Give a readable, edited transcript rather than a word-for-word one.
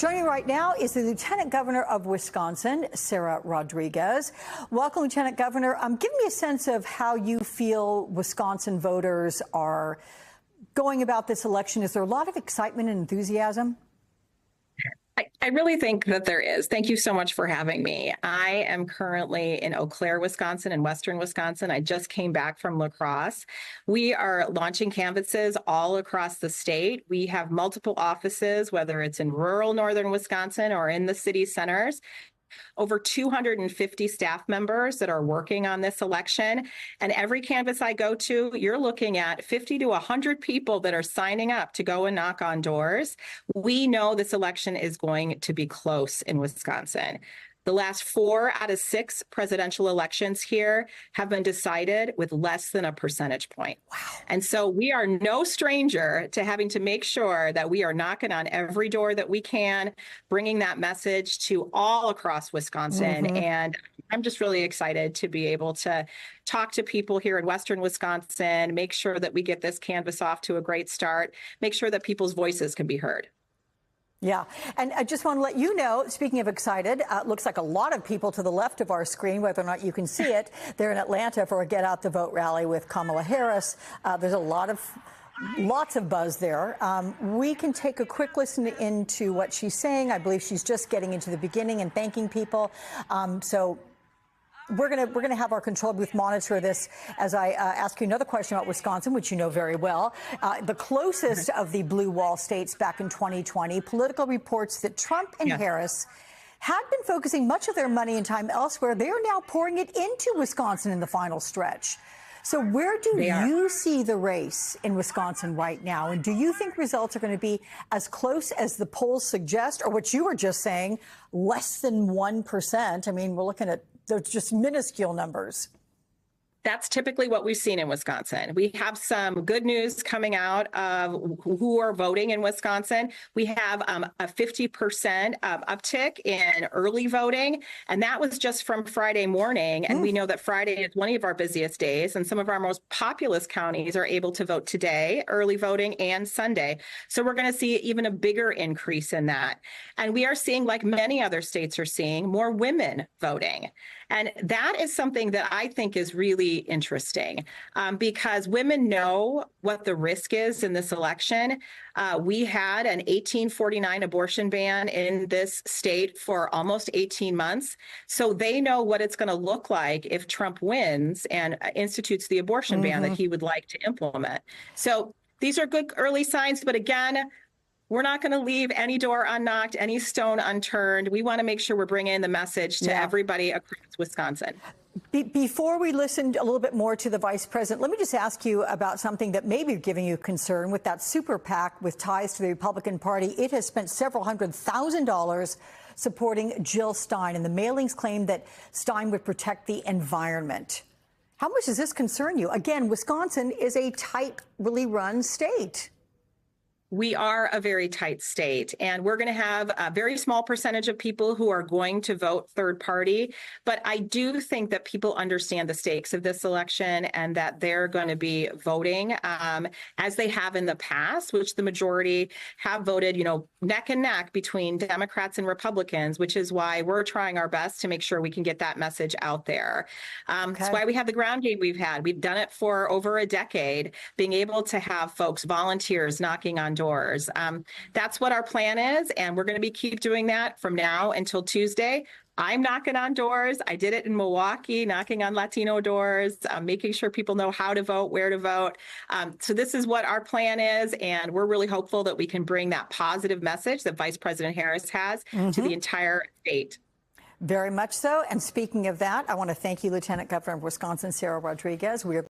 Joining right now is the Lieutenant Governor of Wisconsin, Sarah Rodriguez. Welcome, Lieutenant Governor. Give me a sense of how you feel Wisconsin voters are going about this election. Is there a lot of excitement and enthusiasm? I really think that there is. Thank you so much for having me. I am currently in Eau Claire, Wisconsin, in western Wisconsin. I just came back from La Crosse. We are launching canvases all across the state. We have multiple offices, whether it's in rural northern Wisconsin or in the city centers. Over 250 staff members that are working on this election. And every canvass I go to, you're looking at 50 to 100 people that are signing up to go and knock on doors. We know this election is going to be close in Wisconsin. The last 4 out of 6 presidential elections here have been decided with less than a percentage point. Wow. And so we are no stranger to having to make sure that we are knocking on every door that we can, bringing that message to all across Wisconsin. And I'm just really excited to be able to talk to people here in western Wisconsin, make sure that we get this canvass off to a great start, make sure that people's voices can be heard. Yeah, and I just want to let you know, speaking of excited, it looks like a lot of people to the left of our screen, whether or not you can see it, they're in Atlanta for a Get Out the Vote rally with Kamala Harris. There's lots of buzz there. We can take a quick listen into what she's saying. I believe she's just getting into the beginning and thanking people. So we're gonna have our control booth monitor this as I ask you another question about Wisconsin, which you know very well. The closest of the blue wall states back in 2020, Politico reports that Trump and Harris had been focusing much of their money and time elsewhere. They are now pouring it into Wisconsin in the final stretch. So where do you see the race in Wisconsin right now? And do you think results are going to be as close as the polls suggest, or what you were just saying, less than 1%? I mean, we're looking at those just minuscule numbers. That's typically what we've seen in Wisconsin. We have some good news coming out of who are voting in Wisconsin. We have a 50% uptick in early voting, and that was just from Friday morning. And we know that Friday is one of our busiest days, and some of our most populous counties are able to vote today, early voting, and Sunday. So we're going to see even a bigger increase in that. And we are seeing, like many other states are seeing, more women voting. And that is something that I think is really interesting because women know what the risk is in this election. We had an 1849 abortion ban in this state for almost 18 months. So they know what it's going to look like if Trump wins and institutes the abortion ban that he would like to implement. So these are good early signs. But again, we're not going to leave any door unknocked, any stone unturned. We want to make sure we're bringing the message to everybody across Wisconsin. Before we listen a little bit more to the vice president, let me just ask you about something that may be giving you concern with that super PAC with ties to the Republican Party. It has spent several $100,000 supporting Jill Stein, and the mailings claim that Stein would protect the environment. How much does this concern you? Again, Wisconsin is a tightly run state. We are a very tight state, and we're going to have a very small percentage of people who are going to vote third party. But I do think that people understand the stakes of this election and that they're going to be voting as they have in the past, which the majority have voted, neck and neck between Democrats and Republicans, which is why we're trying our best to make sure we can get that message out there. That's why we have the ground game we've had. We've done it for over a decade, being able to have folks, volunteers knocking on doors. That's what our plan is, and we're going to keep doing that from now until Tuesday. I'm knocking on doors. I did it in Milwaukee, knocking on Latino doors, making sure people know how to vote, where to vote. So this is what our plan is, and we're really hopeful that we can bring that positive message that Vice President Harris has to the entire state. Very much so. And speaking of that, I want to thank you, Lieutenant Governor of Wisconsin, Sarah Rodriguez. We are